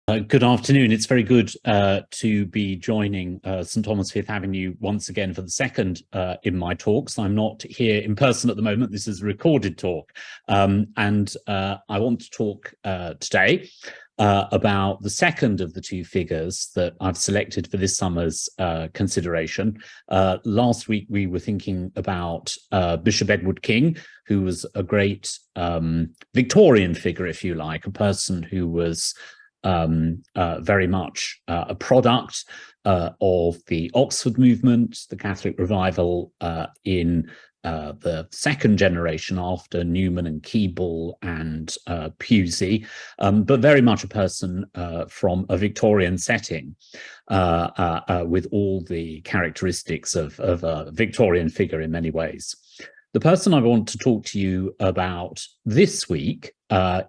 Good afternoon. It's very good to be joining St Thomas Fifth Avenue once again for the second in my talks. I'm not here in person at the moment. This is a recorded talk. And I want to talk today about the second of the two figures that I've selected for this summer's consideration. Last week, we were thinking about Bishop Edward King, who was a great Victorian figure, if you like, a person who was very much a product of the Oxford movement, the Catholic revival in the second generation after Newman and Keble and Pusey, but very much a person from a Victorian setting with all the characteristics of a Victorian figure in many ways. The person I want to talk to you about this week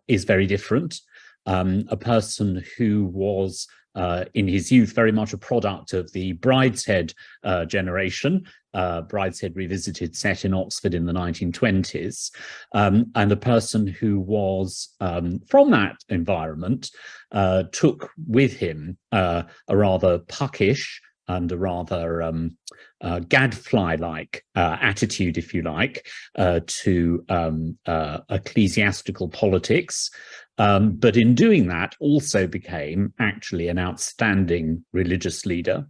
is very different. A person who was, in his youth, very much a product of the Brideshead generation, Brideshead Revisited, set in Oxford in the 1920s, and a person who was, from that environment, took with him a rather puckish and a rather gadfly-like attitude, if you like, to ecclesiastical politics. But in doing that, also became actually an outstanding religious leader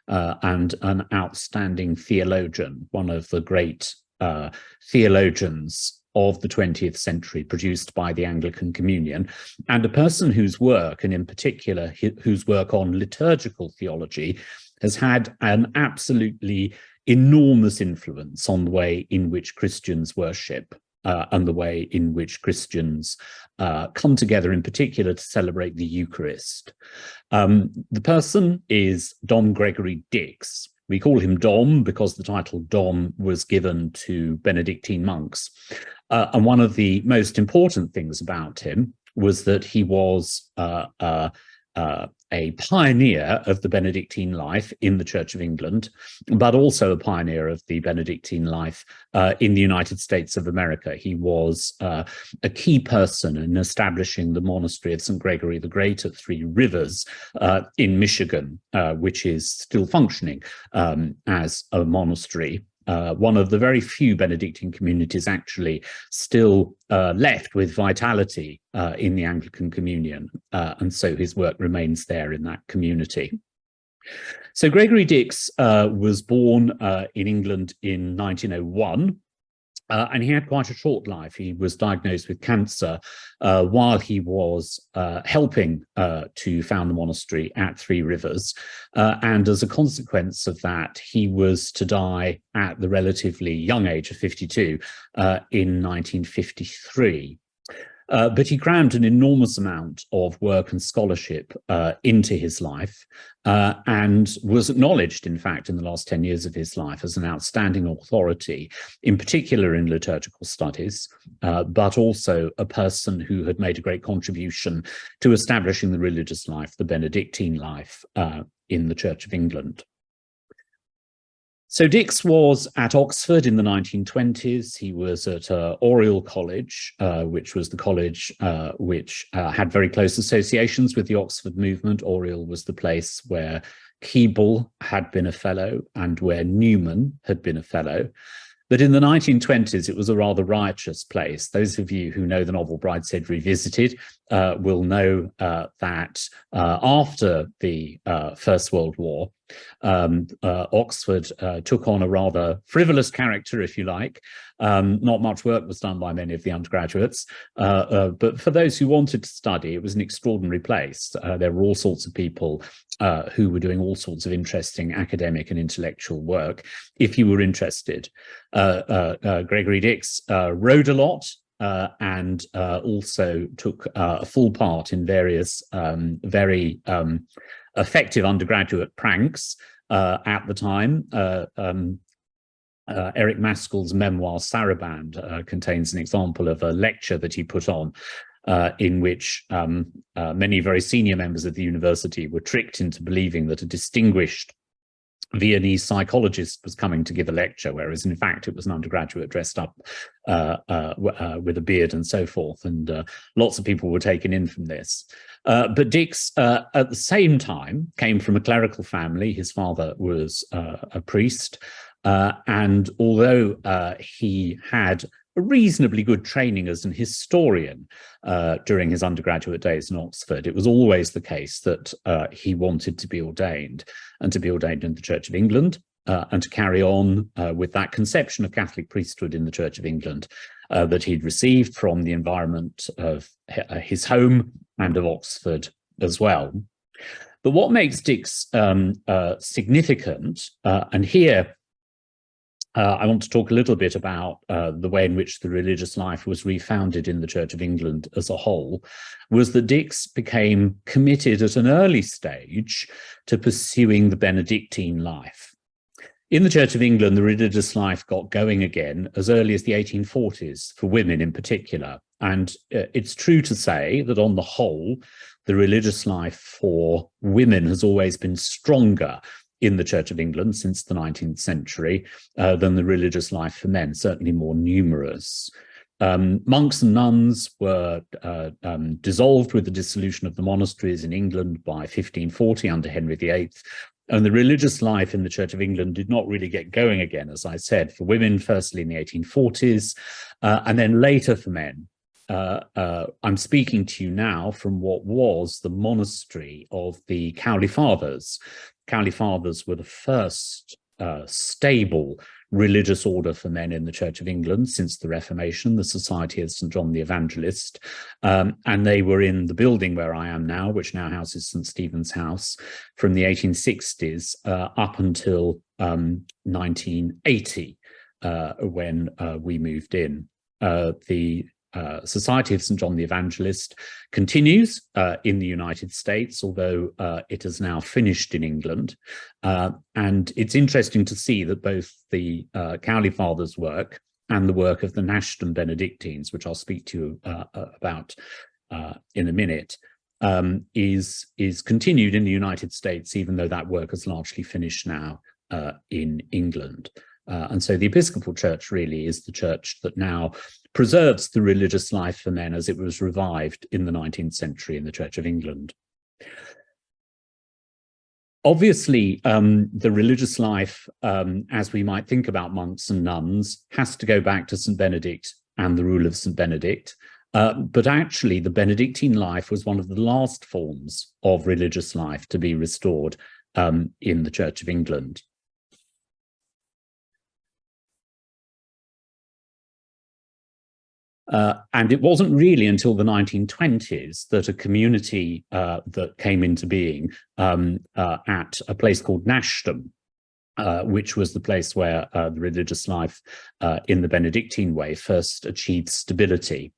and an outstanding theologian, one of the great theologians of the 20th century produced by the Anglican Communion, and a person whose work, and in particular whose work on liturgical theology, has had an absolutely enormous influence on the way in which Christians worship. And the way in which Christians come together, in particular, to celebrate the Eucharist. The person is Dom Gregory Dix. We call him Dom because the title Dom was given to Benedictine monks. And one of the most important things about him was that he was a pioneer of the Benedictine life in the Church of England, but also a pioneer of the Benedictine life in the United States of America. He was a key person in establishing the monastery of St. Gregory the Great at Three Rivers in Michigan, which is still functioning as a monastery. One of the very few Benedictine communities actually still left with vitality in the Anglican Communion, and so his work remains there in that community. So Gregory Dix was born in England in 1901. And he had quite a short life. He was diagnosed with cancer while he was helping to found the monastery at Three Rivers. And as a consequence of that, he was to die at the relatively young age of 52 in 1953. But he crammed an enormous amount of work and scholarship into his life and was acknowledged, in fact, in the last 10 years of his life as an outstanding authority, in particular in liturgical studies, but also a person who had made a great contribution to establishing the religious life, the Benedictine life in the Church of England. So Dix was at Oxford in the 1920s. He was at Oriel College, which was the college which had very close associations with the Oxford movement. Oriel was the place where Keble had been a fellow and where Newman had been a fellow. But in the 1920s, it was a rather riotous place. Those of you who know the novel Brideshead Revisited will know that after the First World War, Oxford took on a rather frivolous character, if you like. Not much work was done by many of the undergraduates, but for those who wanted to study, it was an extraordinary place. There were all sorts of people who were doing all sorts of interesting academic and intellectual work, if you were interested. Gregory Dix rode a lot, and also took a full part in various very effective undergraduate pranks at the time. Eric Maskell's memoir Saraband contains an example of a lecture that he put on in which many very senior members of the university were tricked into believing that a distinguished Viennese psychologist was coming to give a lecture, whereas in fact it was an undergraduate dressed up with a beard and so forth, and lots of people were taken in from this. But Dix, at the same time, came from a clerical family. His father was a priest, and although he had a reasonably good training as an historian during his undergraduate days in Oxford, it was always the case that he wanted to be ordained, and to be ordained in the Church of England, and to carry on with that conception of Catholic priesthood in the Church of England that he'd received from the environment of his home and of Oxford as well. But what makes Dix significant, and here I want to talk a little bit about the way in which the religious life was refounded in the Church of England as a whole, was that Dix became committed at an early stage to pursuing the Benedictine life. In the Church of England, the religious life got going again as early as the 1840s, for women in particular. And it's true to say that on the whole, the religious life for women has always been stronger in the Church of England since the 19th century than the religious life for men, certainly more numerous. Monks and nuns were dissolved with the dissolution of the monasteries in England by 1540 under Henry VIII. And the religious life in the Church of England did not really get going again, as I said, for women, firstly in the 1840s, and then later for men. I'm speaking to you now from what was the monastery of the Cowley Fathers. Cowley Fathers were the first stable religious order for men in the Church of England since the Reformation, the Society of St. John the Evangelist. And they were in the building where I am now, which now houses St. Stephen's House, from the 1860s up until 1980, when we moved in. The Society of St. John the Evangelist continues in the United States, although it has now finished in England. And it's interesting to see that both the Cowley Fathers' work and the work of the Nashdom Benedictines, which I'll speak to you about in a minute, is continued in the United States, even though that work has largely finished now in England. And so the Episcopal Church really is the church that now preserves the religious life for men as it was revived in the 19th century in the Church of England. Obviously, the religious life, as we might think about monks and nuns, has to go back to St. Benedict and the rule of St. Benedict. But actually, the Benedictine life was one of the last forms of religious life to be restored in the Church of England. And it wasn't really until the 1920s that a community that came into being at a place called Nashdom, which was the place where the religious life in the Benedictine way first achieved stability.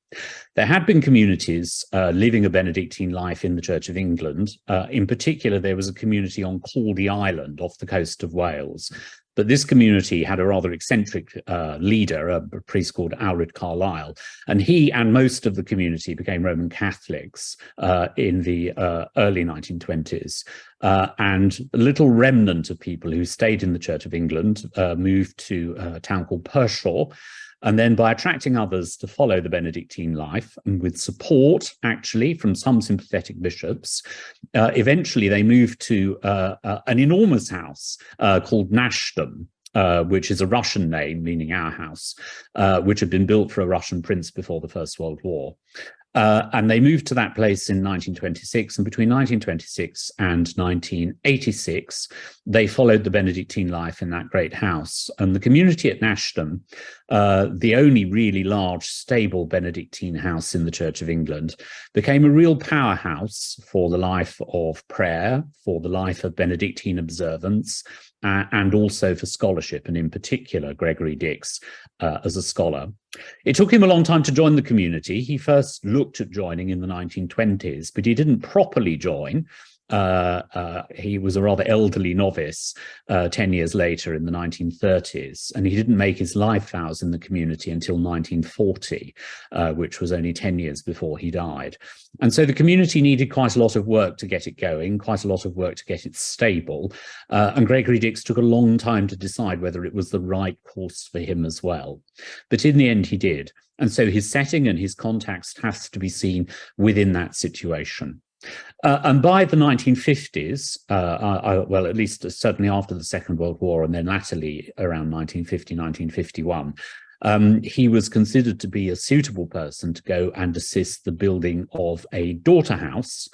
There had been communities living a Benedictine life in the Church of England. In particular, there was a community on Caldy Island off the coast of Wales. But this community had a rather eccentric leader, a priest called Alred Carlisle, and he and most of the community became Roman Catholics in the early 1920s. And a little remnant of people who stayed in the Church of England moved to a town called Pershaw. And then by attracting others to follow the Benedictine life, and with support, actually, from some sympathetic bishops, eventually they moved to an enormous house called Nashdom, which is a Russian name, meaning our house, which had been built for a Russian prince before the First World War. And they moved to that place in 1926, and between 1926 and 1986, they followed the Benedictine life in that great house. And the community at Nashdom, the only really large, stable Benedictine house in the Church of England, became a real powerhouse for the life of prayer, for the life of Benedictine observance, and also for scholarship, and in particular, Gregory Dix as a scholar. It took him a long time to join the community. He first looked at joining in the 1920s, but he didn't properly join he was a rather elderly novice 10 years later in the 1930s, and he didn't make his life vows in the community until 1940, which was only 10 years before he died. And so the community needed quite a lot of work to get it going, quite a lot of work to get it stable, and Gregory Dix took a long time to decide whether it was the right course for him as well. But in the end, he did. And so his setting and his context has to be seen within that situation. And by the 1950s, well, at least certainly after the Second World War, and then latterly around 1950, 1951, he was considered to be a suitable person to go and assist the building of a daughter house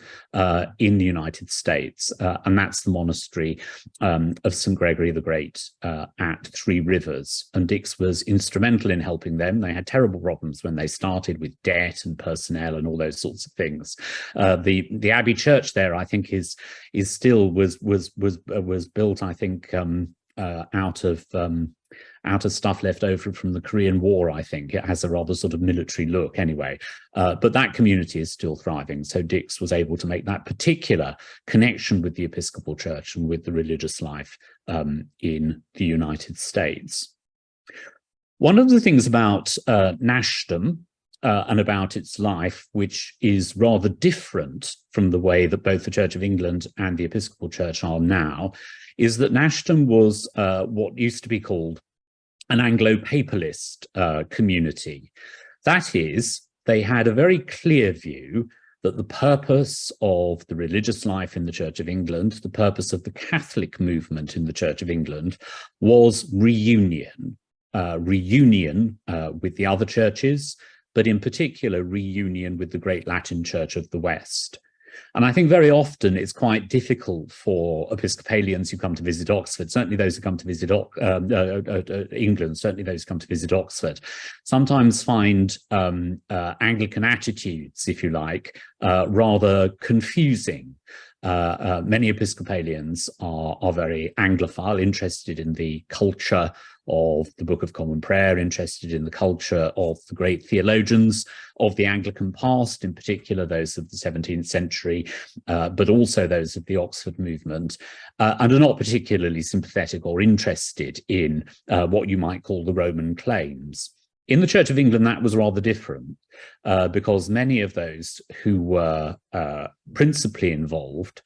in the United States. And that's the monastery of St. Gregory the Great at Three Rivers. And Dix was instrumental in helping them. They had terrible problems when they started with debt and personnel and all those sorts of things. The Abbey Church there, I think, was built, I think, out of stuff left over from the Korean War, I think. It has a rather sort of military look anyway. But that community is still thriving. So Dix was able to make that particular connection with the Episcopal Church and with the religious life in the United States. One of the things about Nashdom and about its life, which is rather different from the way that both the Church of England and the Episcopal Church are now, is that Nashdom was what used to be called an Anglo-papalist community. That is, they had a very clear view that the purpose of the religious life in the Church of England, the purpose of the Catholic movement in the Church of England, was reunion. Reunion with the other churches, but in particular reunion with the great Latin Church of the West. And I think very often it's quite difficult for Episcopalians who come to visit Oxford, certainly those who come to visit England, certainly those who come to visit Oxford, sometimes find Anglican attitudes, if you like, rather confusing. Many Episcopalians are very Anglophile, interested in the culture of the Book of Common Prayer, interested in the culture of the great theologians of the Anglican past, in particular those of the 17th century, but also those of the Oxford movement, and are not particularly sympathetic or interested in what you might call the Roman claims. In the Church of England, that was rather different, because many of those who were principally involved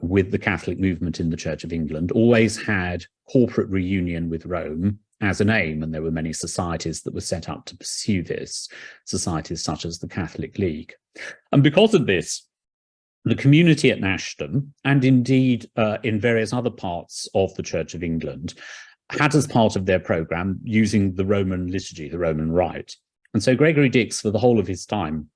with the Catholic movement in the Church of England always had corporate reunion with Rome as an aim, and there were many societies that were set up to pursue this, societies such as the Catholic League. And because of this, the community at Nashdom, and indeed in various other parts of the Church of England, had as part of their programme using the Roman liturgy, the Roman rite. And so Gregory Dix, for the whole of his time,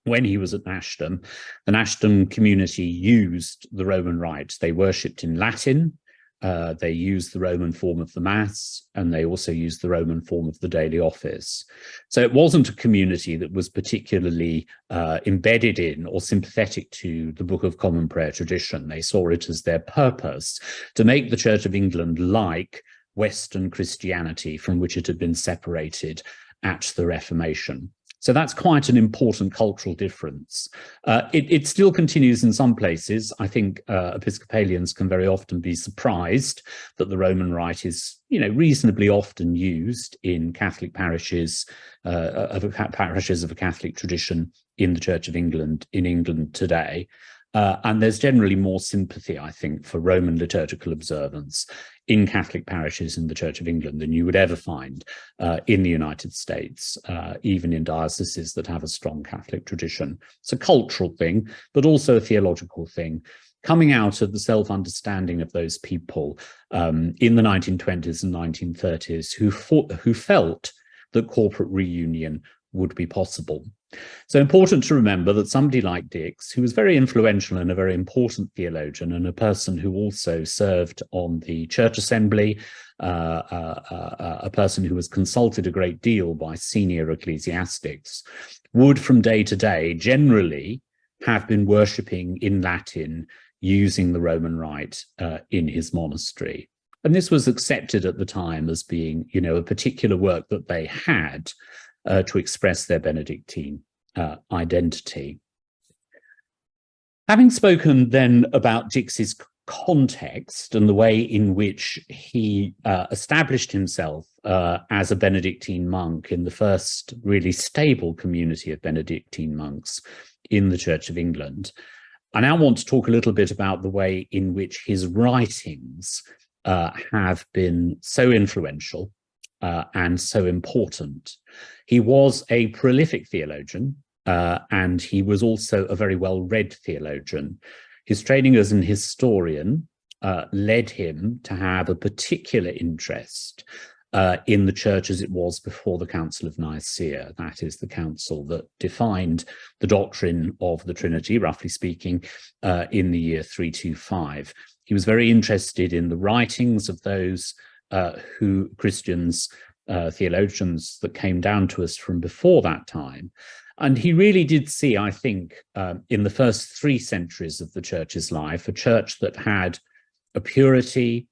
when he was at Nashdom, the Nashdom community used the Roman rite. They worshipped in Latin, they used the Roman form of the Mass, and they also used the Roman form of the daily office. So it wasn't a community that was particularly embedded in or sympathetic to the Book of Common Prayer tradition. They saw it as their purpose to make the Church of England like Western Christianity, from which it had been separated at the Reformation. So that's quite an important cultural difference. It still continues in some places. I think Episcopalians can very often be surprised that the Roman rite is, reasonably often used in Catholic parishes, parishes of a Catholic tradition in the Church of England, in England today. And there's generally more sympathy, I think, for Roman liturgical observance in Catholic parishes in the Church of England than you would ever find in the United States, even in dioceses that have a strong Catholic tradition. It's a cultural thing, but also a theological thing, coming out of the self-understanding of those people in the 1920s and 1930s who felt that corporate reunion would be possible. So important to remember that somebody like Dix, who was very influential and a very important theologian and a person who also served on the Church Assembly, a person who was consulted a great deal by senior ecclesiastics, would from day to day generally have been worshipping in Latin using the Roman rite in his monastery. And this was accepted at the time as being, a particular work that they had to express their Benedictine identity. Having spoken then about Dix's context and the way in which he established himself as a Benedictine monk in the first really stable community of Benedictine monks in the Church of England, I now want to talk a little bit about the way in which his writings have been so influential and so important. He was a prolific theologian, and he was also a very well-read theologian. His training as an historian led him to have a particular interest in the church as it was before the Council of Nicaea. That is the council that defined the doctrine of the Trinity, roughly speaking, in the year 325. He was very interested in the writings of those Christians, theologians that came down to us from before that time. And he really did see, I think, in the first 3 centuries of the church's life, a church that had a purity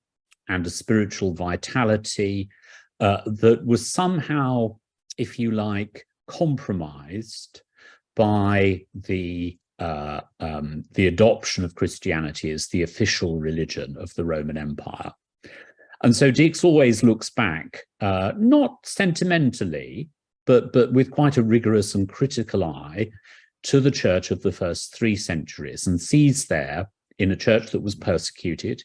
and a spiritual vitality that was somehow, if you like, compromised by the adoption of Christianity as the official religion of the Roman Empire. And so Dix always looks back, not sentimentally, but with quite a rigorous and critical eye to the church of the first 3 centuries, and sees there, in a church that was persecuted,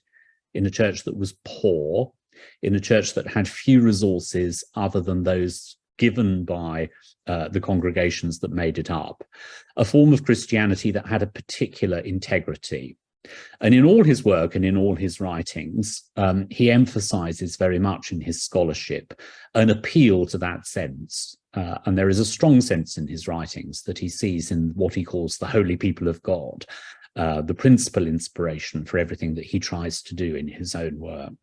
in a church that was poor, in a church that had few resources other than those given by the congregations that made it up, a form of Christianity that had a particular integrity. And in all his work and in all his writings, he emphasizes very much in his scholarship an appeal to that sense. And there is a strong sense in his writings that he sees in what he calls the holy people of God, the principal inspiration for everything that he tries to do in his own work.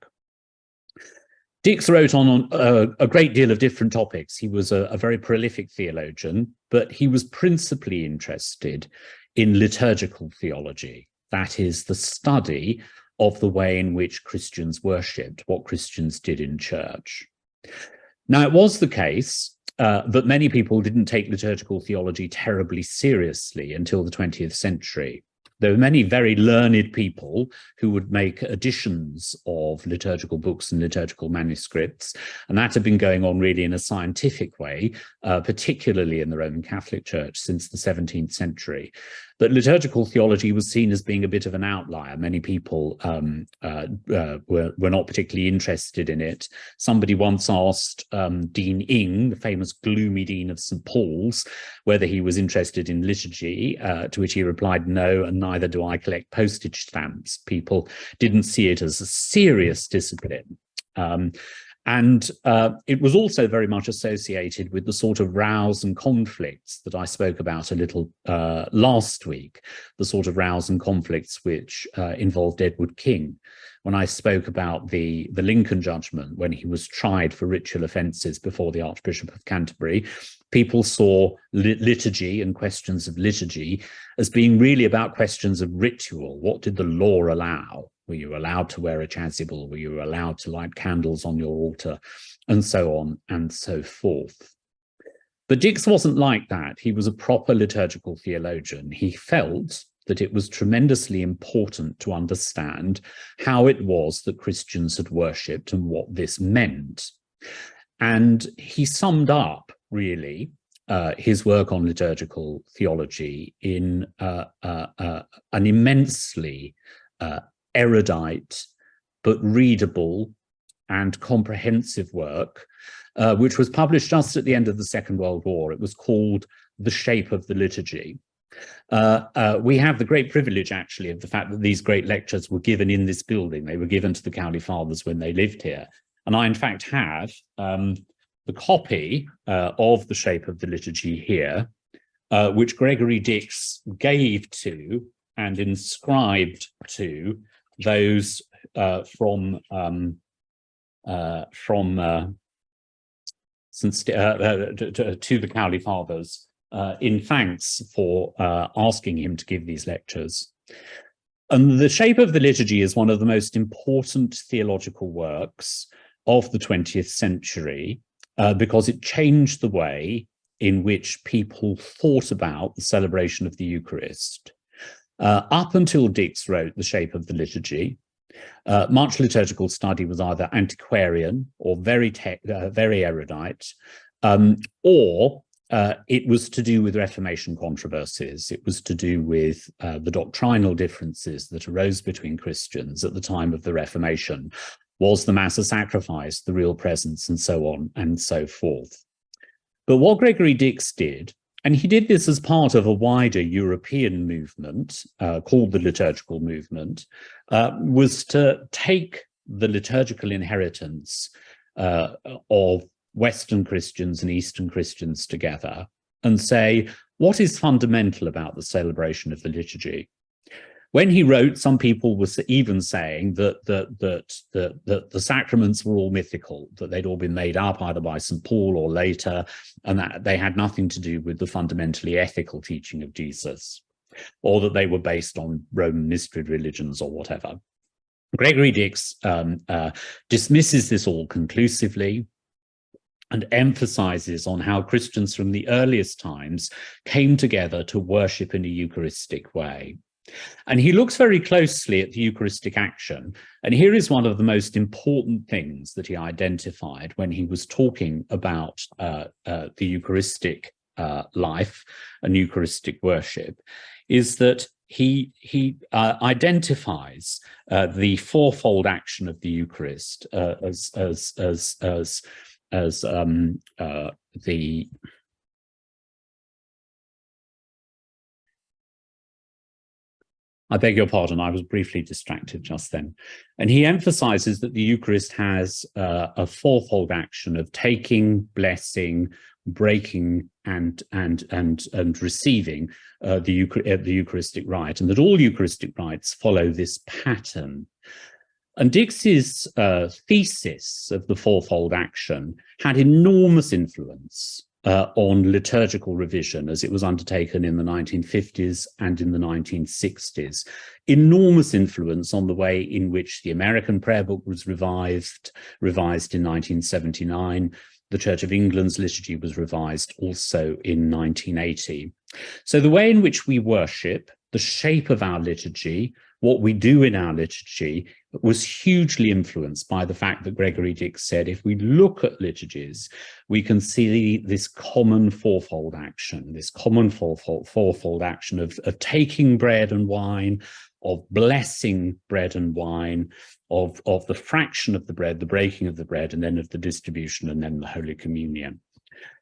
Dix wrote on a great deal of different topics. He was a very prolific theologian, but he was principally interested in liturgical theology. That is the study of the way in which Christians worshipped, what Christians did in church. Now, it was the case that many people didn't take liturgical theology terribly seriously until the 20th century. There were many very learned people who would make editions of liturgical books and liturgical manuscripts, and that had been going on really in a scientific way, particularly in the Roman Catholic Church since the 17th century. But liturgical theology was seen as being a bit of an outlier. Many people were not particularly interested in it. Somebody once asked Dean Ing, the famous gloomy Dean of St. Paul's, whether he was interested in liturgy, to which he replied, no, and neither do I collect postage stamps. People didn't see it as a serious discipline. And it was also very much associated with the sort of rows and conflicts that I spoke about a little last week, the sort of rows and conflicts which involved Edward King. When I spoke about the Lincoln judgment, when he was tried for ritual offences before the Archbishop of Canterbury, people saw liturgy and questions of liturgy as being really about questions of ritual. What did the law allow? Were you allowed to wear a chasuble? Were you allowed to light candles on your altar? And so on and so forth. But Dix wasn't like that. He was a proper liturgical theologian. He felt that it was tremendously important to understand how it was that Christians had worshipped and what this meant. And he summed up, really, his work on liturgical theology in an immensely erudite but readable and comprehensive work, which was published just at the end of the Second World War. It was called The Shape of the Liturgy. We have the great privilege, actually, of the fact that these great lectures were given in this building. They were given to the Cowley Fathers when they lived here. And I, in fact, have the copy of The Shape of the Liturgy here, which Gregory Dix gave to and inscribed to those to the Cowley Fathers in thanks for asking him to give these lectures. And The Shape of the Liturgy is one of the most important theological works of the 20th century because it changed the way in which people thought about the celebration of the Eucharist. Up until Dix wrote The Shape of the Liturgy, much liturgical study was either antiquarian or very erudite, or it was to do with Reformation controversies. It was to do with the doctrinal differences that arose between Christians at the time of the Reformation. Was the Mass a sacrifice, the real presence, and so on and so forth. But what Gregory Dix did, and he did this as part of a wider European movement called the liturgical movement, was to take the liturgical inheritance of Western Christians and Eastern Christians together and say, what is fundamental about the celebration of the liturgy? When he wrote, some people were even saying that the sacraments were all mythical, that they'd all been made up either by St. Paul or later, and that they had nothing to do with the fundamentally ethical teaching of Jesus, or that they were based on Roman mystery religions or whatever. Gregory Dix dismisses this all conclusively and emphasizes on how Christians from the earliest times came together to worship in a Eucharistic way. And he looks very closely at the Eucharistic action. And here is one of the most important things that he identified when he was talking about the Eucharistic life and Eucharistic worship, is that he identifies the fourfold action of the Eucharist as the I beg your pardon, I was briefly distracted just then. And he emphasizes that the Eucharist has a fourfold action of taking, blessing, breaking, and receiving the Eucharistic rite, and that all Eucharistic rites follow this pattern. And Dix's thesis of the fourfold action had enormous influence on liturgical revision as it was undertaken in the 1950s and in the 1960s. Enormous influence on the way in which the American prayer book was revised in 1979. The Church of England's liturgy was revised also in 1980. So the way in which we worship, the shape of our liturgy, what we do in our liturgy was hugely influenced by the fact that Gregory Dix said, if we look at liturgies, we can see this common fourfold action, of taking bread and wine, of blessing bread and wine, of the fraction of the bread, the breaking of the bread, and then of the distribution, and then the Holy Communion.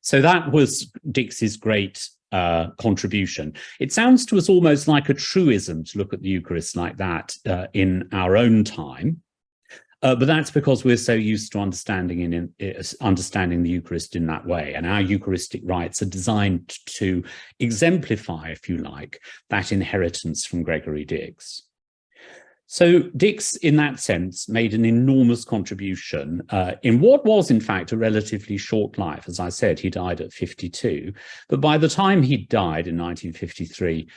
So that was Dix's great contribution. It sounds to us almost like a truism to look at the Eucharist like that in our own time, but that's because we're so used to understanding the Eucharist in that way, and our Eucharistic rites are designed to exemplify, if you like, that inheritance from Gregory Dix. So Dix, in that sense, made an enormous contribution in what was, in fact, a relatively short life. As I said, he died at 52. But by the time he died in 1953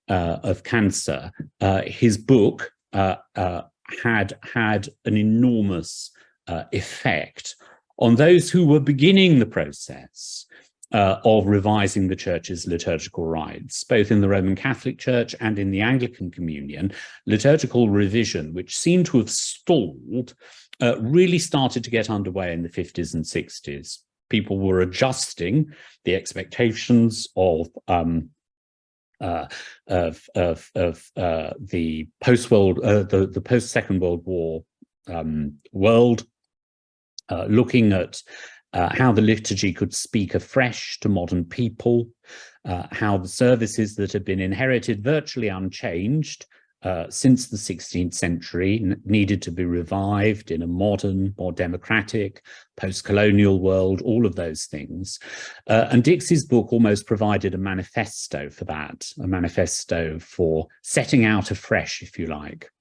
of cancer, his book had an enormous effect on those who were beginning the process of revising the Church's liturgical rites, both in the Roman Catholic Church and in the Anglican Communion. Liturgical revision, which seemed to have stalled, really started to get underway in the 50s and 60s. People were adjusting the expectations of the post-Second World War world, looking at how the liturgy could speak afresh to modern people, how the services that had been inherited virtually unchanged since the 16th century needed to be revived in a modern, more democratic, post-colonial world, all of those things. And Dix's book almost provided a manifesto for that, a manifesto for setting out afresh, if you like.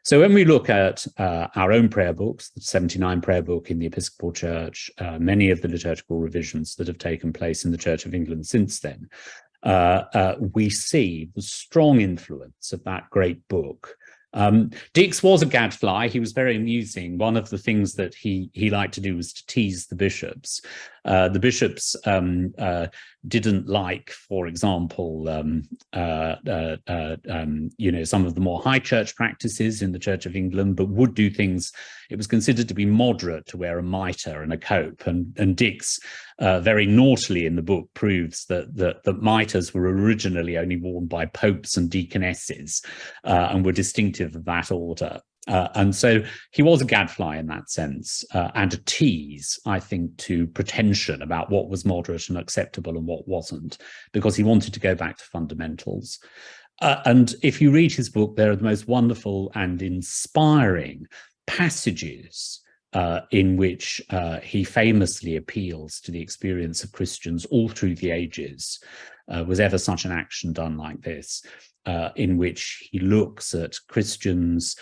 So when we look at our own prayer books, the 79 prayer book in the Episcopal Church, many of the liturgical revisions that have taken place in the Church of England since then, we see the strong influence of that great book. Dix was a gadfly. He was very amusing. One of the things that he liked to do was to tease the bishops. The bishops didn't like, for example, some of the more high church practices in the Church of England, but would do things. It was considered to be moderate to wear a mitre and a cope. And Dix very naughtily in the book proves that mitres were originally only worn by popes and deaconesses and were distinctive of that order. And so he was a gadfly in that sense, and a tease, I think, to pretension about what was moderate and acceptable and what wasn't, because he wanted to go back to fundamentals. And if you read his book, there are the most wonderful and inspiring passages in which he famously appeals to the experience of Christians all through the ages. Was ever such an action done like this, in which he looks at Christians,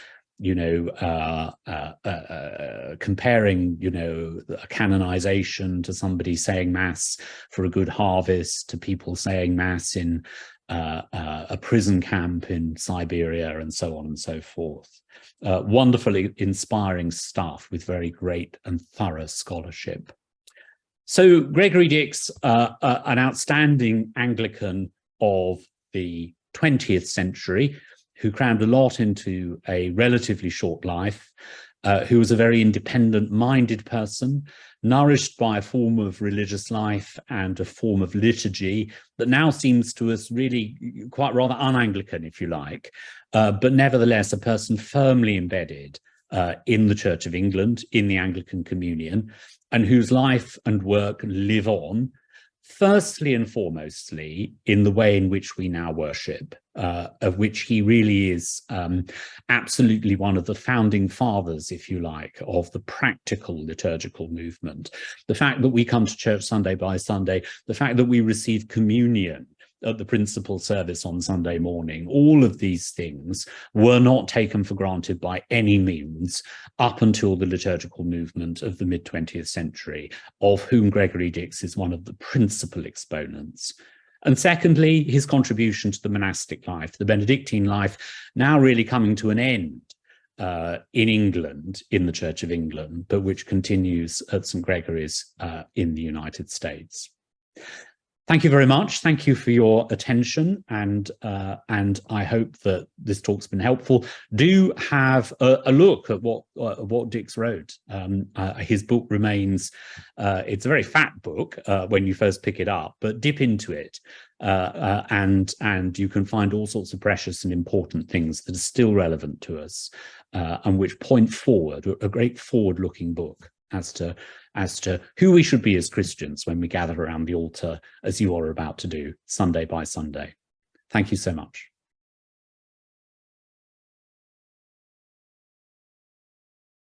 comparing, a canonization to somebody saying mass for a good harvest, to people saying mass in a prison camp in Siberia, and so on and so forth. Wonderfully inspiring stuff with very great and thorough scholarship. So Gregory Dix, an outstanding Anglican of the 20th century, who crammed a lot into a relatively short life, who was a very independent-minded person, nourished by a form of religious life and a form of liturgy that now seems to us really quite rather un-Anglican, if you like, but nevertheless a person firmly embedded in the Church of England, in the Anglican Communion, and whose life and work live on, firstly and foremostly, in the way in which we now worship, of which he really is absolutely one of the founding fathers, if you like, of the practical liturgical movement. The fact that we come to church Sunday by Sunday, the fact that we receive communion at the principal service on Sunday morning, all of these things were not taken for granted by any means up until the liturgical movement of the mid-20th century, of whom Gregory Dix is one of the principal exponents. And secondly, his contribution to the monastic life, the Benedictine life, now really coming to an end in England, in the Church of England, but which continues at St. Gregory's in the United States. Thank you very much. Thank you for your attention, and I hope that this talk's been helpful. Do have a look at what Dix wrote. His book remains, it's a very fat book when you first pick it up, but dip into it, and you can find all sorts of precious and important things that are still relevant to us, and which point forward, a great forward-looking book as to who we should be as Christians when we gather around the altar, as you are about to do, Sunday by Sunday. Thank you so much.